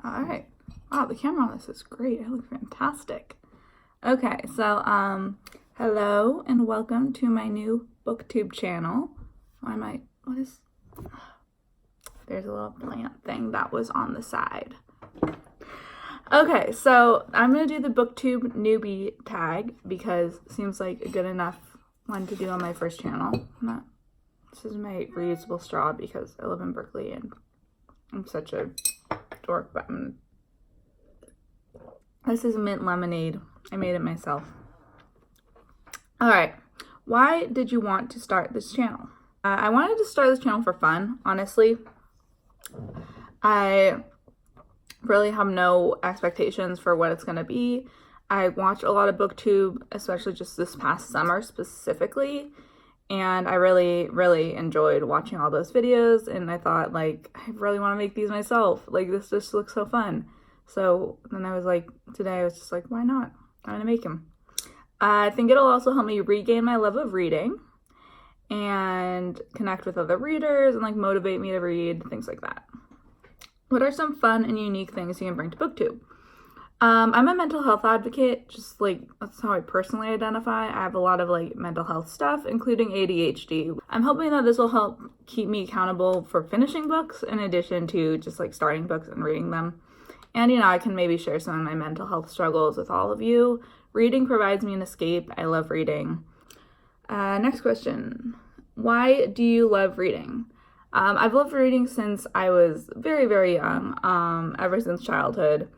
All right. Wow, the camera on this is great. I look fantastic. Okay, so hello and welcome to my new BookTube channel. There's a little plant thing that was on the side. Okay, so I'm going to do the BookTube Newbie tag because it seems like a good enough one to do on my first channel. This is my reusable straw because I live in Berkeley and I'm such a dork, but this is mint lemonade. I made it myself. All right, why did you want to start this channel? I wanted to start this channel for fun, honestly. I really have no expectations for what it's going to be. I watch a lot of BookTube, especially just this past summer specifically, and I really, really enjoyed watching all those videos, and I thought, like, I really want to make these myself. Like, this just looks so fun. So then I was like, today I was just like, why not? I'm going to make them. I think it'll also help me regain my love of reading and connect with other readers and, like, motivate me to read, things like that. What are some fun and unique things you can bring to BookTube? I'm a mental health advocate, just like that's how I personally identify. I have a lot of like mental health stuff, including ADHD. I'm hoping that this will help keep me accountable for finishing books in addition to just like starting books and reading them. And, you know, I can maybe share some of my mental health struggles with all of you. Reading provides me an escape. I love reading. Next question. Why do you love reading? I've loved reading since I was very, very young, ever since childhood.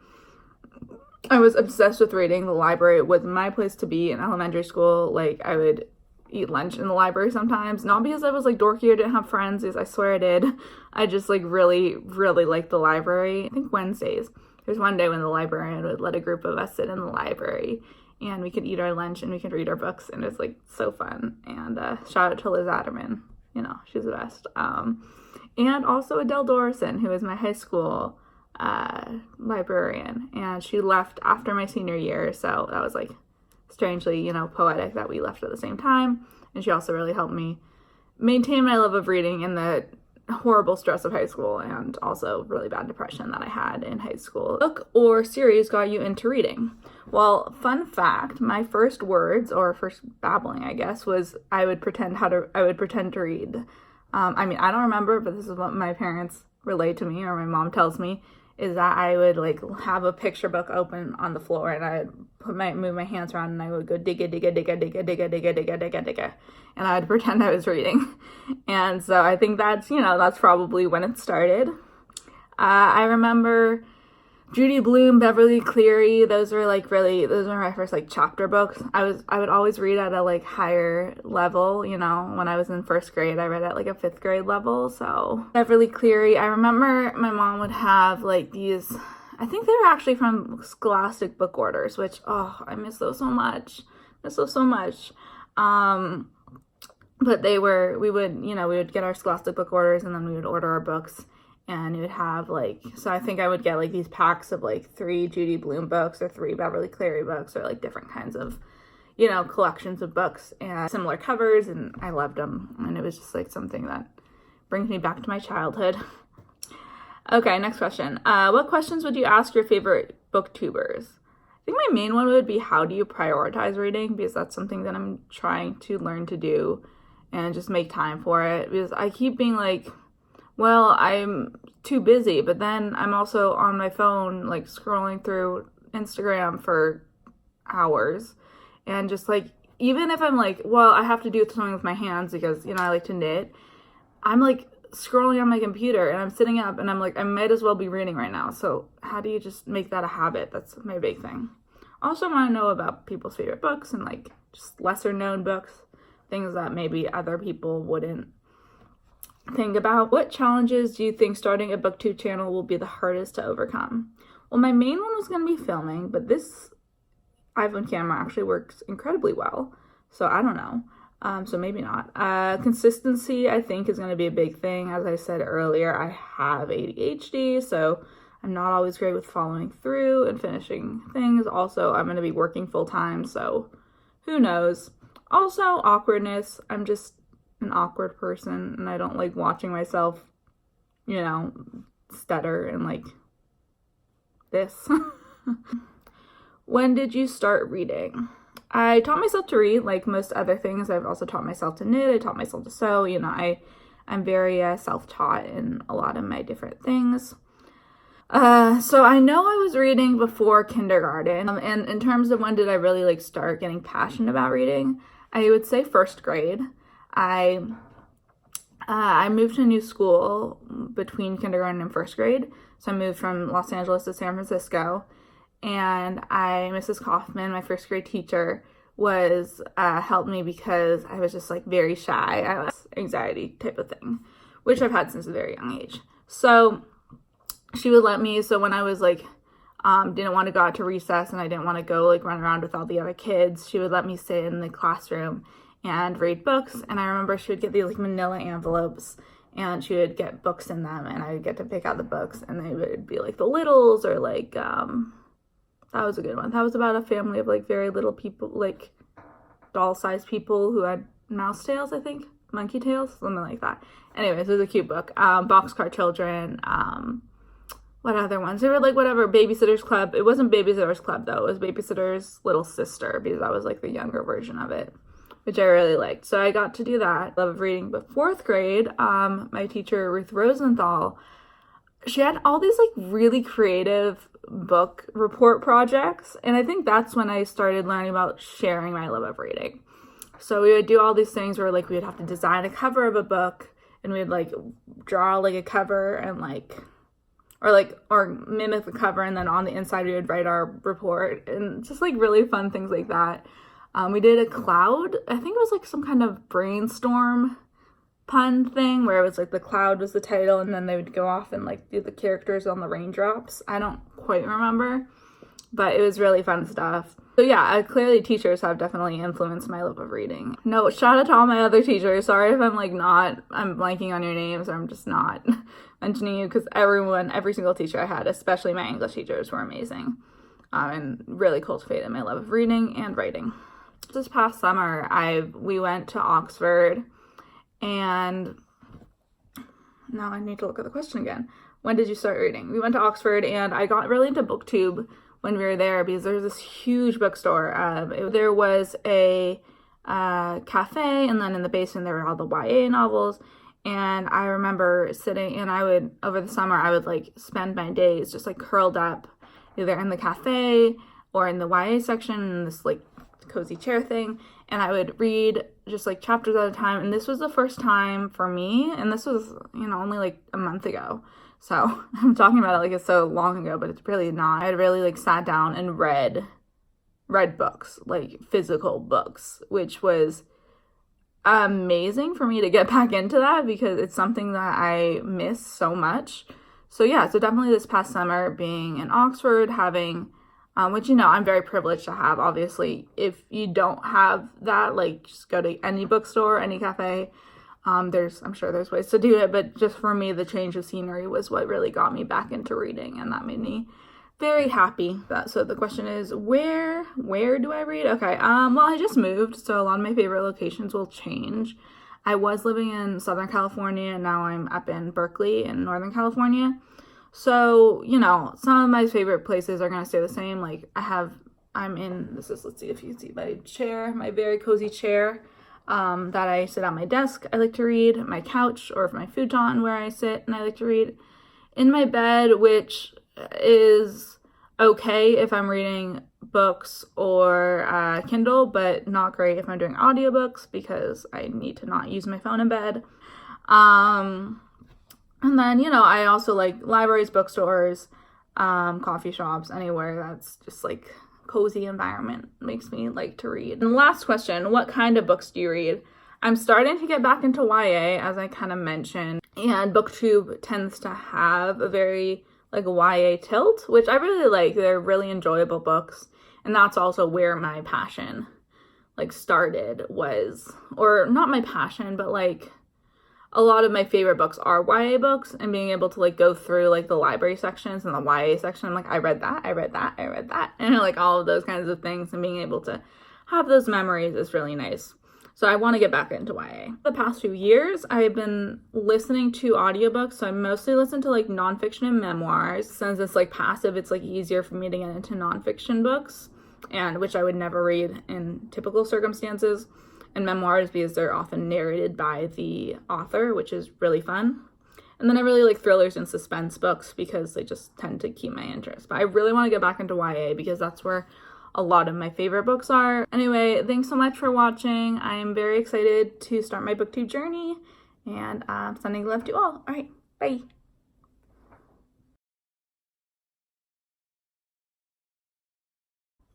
I was obsessed with reading. The library was my place to be in elementary school. Like, I would eat lunch in the library sometimes, not because I was like dorky or didn't have friends, because I swear I did. I just like really, really liked the library. I think Wednesdays. There's one day when the librarian would let a group of us sit in the library and we could eat our lunch and we could read our books, and it was like so fun. And shout out to Liz Adderman. You know, she's the best. And also Adele Dorison, who was my high school librarian, and she left after my senior year, so that was like strangely, you know, poetic that we left at the same time. And she also really helped me maintain my love of reading in the horrible stress of high school and also really bad depression that I had in high school. Book or series got you into reading? Well, fun fact, my first words, or first babbling, I guess, was I would pretend to read. I mean, I don't remember, but this is what my parents relay to me, or my mom tells me, is that I would like have a picture book open on the floor and I would move my hands around and I would go digga digga digga digga digga digga digga digga digga, and I would pretend I was reading. And so I think that's, you know, that's probably when it started. I remember Judy Blume, Beverly Cleary, those were my first like chapter books. I would always read at a like higher level, you know. When I was in first grade, I read at like a 5th grade level. So Beverly Cleary, I remember my mom would have like these, I think they were actually from Scholastic book orders, which, oh, I miss those so much. But we would get our Scholastic book orders and then we would order our books. And it would have like, so I think I would get like these packs of like 3 Judy Blume books or 3 Beverly Cleary books, or like different kinds of, you know, collections of books and similar covers, and I loved them. And it was just like something that brings me back to my childhood. Okay, next question. What questions would you ask your favorite booktubers? I think my main one would be, how do you prioritize reading? Because that's something that I'm trying to learn to do and just make time for it. Because I keep being like, well, I'm too busy, but then I'm also on my phone, like scrolling through Instagram for hours. And just like, even if I'm like, well, I have to do something with my hands because, you know, I like to knit, I'm like scrolling on my computer and I'm sitting up and I'm like, I might as well be reading right now. So how do you just make that a habit? That's my big thing. Also, I want to know about people's favorite books and like just lesser known books, things that maybe other people wouldn't think about. What challenges do you think starting a BookTube channel will be the hardest to overcome? Well, my main one was going to be filming, but this iPhone camera actually works incredibly well, so I don't know. So maybe not. Consistency, I think, is going to be a big thing. As I said earlier, I have ADHD, so I'm not always great with following through and finishing things. Also, I'm going to be working full-time, so who knows. Also, awkwardness. I'm just an awkward person, and I don't like watching myself, you know, stutter and like this. When did you start reading? I taught myself to read, like most other things. I've also taught myself to knit. I taught myself to sew. You know, I'm very self-taught in a lot of my different things. So I know I was reading before kindergarten. And in terms of when did I really like start getting passionate about reading, I would say first grade. I moved to a new school between kindergarten and first grade. So I moved from Los Angeles to San Francisco. And Mrs. Kaufman, my first grade teacher, was helped me because I was just like very shy. I was anxiety type of thing, which I've had since a very young age. So she would let me, so when I was like, didn't want to go out to recess and I didn't want to go like run around with all the other kids, she would let me sit in the classroom and read books. And I remember she would get these like manila envelopes and she would get books in them and I would get to pick out the books and they would be like The Littles or like, that was a good one. That was about a family of like very little people, like doll-sized people who had mouse tails, I think. Monkey tails, something like that. Anyways, it was a cute book. Boxcar Children. What other ones? They were like whatever, Babysitter's Club. It wasn't Babysitter's Club though. It was Babysitter's Little Sister because that was like the younger version of it, which I really liked. So I got to do that. Love reading. But fourth grade, my teacher, Ruth Rosenthal, she had all these like really creative book report projects. And I think that's when I started learning about sharing my love of reading. So we would do all these things where like we would have to design a cover of a book and we'd like draw like a cover and like, or mimic the cover, and then on the inside we would write our report and just like really fun things like that. We did a cloud. I think it was like some kind of brainstorm pun thing where it was like the cloud was the title and then they would go off and like do the characters on the raindrops. I don't quite remember, but it was really fun stuff. So yeah, clearly teachers have definitely influenced my love of reading. No, shout out to all my other teachers. Sorry if I'm blanking on your names or I'm just not mentioning you, because every single teacher I had, especially my English teachers, were amazing and really cultivated my love of reading and writing. This past summer, we went to Oxford. And now I need to look at the question again. When did you start reading? We went to Oxford and I got really into BookTube when we were there because there's this huge bookstore. There was a cafe and then in the basement there were all the YA novels. And I remember sitting and over the summer, I would like spend my days just like curled up either in the cafe or in the YA section in this like cozy chair thing. And I would read just like chapters at a time. And this was the first time for me. And this was, only like a month ago. So I'm talking about it like it's so long ago, but it's really not. I had really like sat down and read books, like physical books, which was amazing for me to get back into that because it's something that I miss so much. So yeah, so definitely this past summer being in Oxford, having which, I'm very privileged to have. Obviously, if you don't have that, like, just go to any bookstore, any cafe. I'm sure there's ways to do it, but just for me, the change of scenery was what really got me back into reading, and that made me very happy. So the question is, where do I read? Okay, well, I just moved, so a lot of my favorite locations will change. I was living in Southern California, and now I'm up in Berkeley in Northern California. So, some of my favorite places are going to stay the same. Like let's see if you can see my chair, my very cozy chair that I sit on my desk. I like to read. My couch or my futon where I sit and I like to read. In my bed, which is okay if I'm reading books or Kindle, but not great if I'm doing audiobooks because I need to not use my phone in bed. And then, I also like libraries, bookstores, coffee shops, anywhere that's just like cozy environment makes me like to read. And last question, what kind of books do you read? I'm starting to get back into YA, as I kind of mentioned, and BookTube tends to have a very like YA tilt, which I really like. They're really enjoyable books, and that's also where my passion like started or not my passion, but like a lot of my favorite books are YA books, and being able to like go through like the library sections and the YA section, I'm like, I read that, and like all of those kinds of things, and being able to have those memories is really nice. So I want to get back into YA. The past few years, I've been listening to audiobooks. So I mostly listen to like nonfiction and memoirs. Since it's like passive, it's like easier for me to get into nonfiction books, and which I would never read in typical circumstances. And memoirs because they're often narrated by the author, which is really fun. And then I really like thrillers and suspense books because they just tend to keep my interest. But I really want to get back into YA because that's where a lot of my favorite books are. Anyway, thanks so much for watching. I am very excited to start my BookTube journey, and I'm sending love to you all. All right, bye.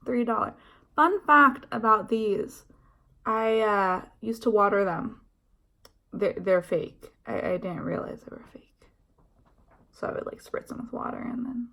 $3. Fun fact about these, I used to water them. They're fake. I didn't realize they were fake. So I would like spritz them with water and then